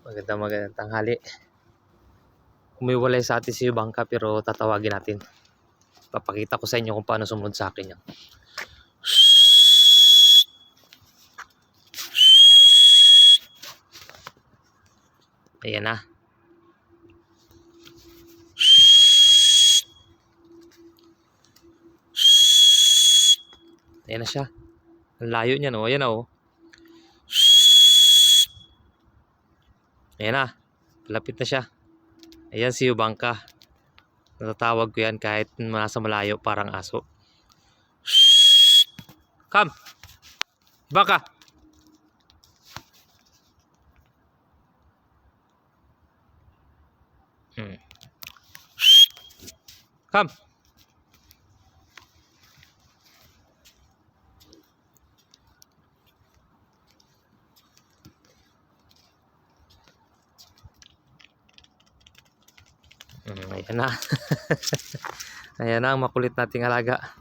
Magandang tanghali. Umiwalay sa atin si Bangka pero tatawagin natin. Papakita ko sa inyo kung paano sumunod sa akin yan. Ayan na. Ayan na siya. Ang layo niya, no? Ayan na, oh. Ayan na. Lapit na siya. Ayan si Bangka. Natatawag ko yan kahit nasa malayo, parang aso. Come! Bangka! Come! Ayan na. Ayan na ang makulit nating alaga.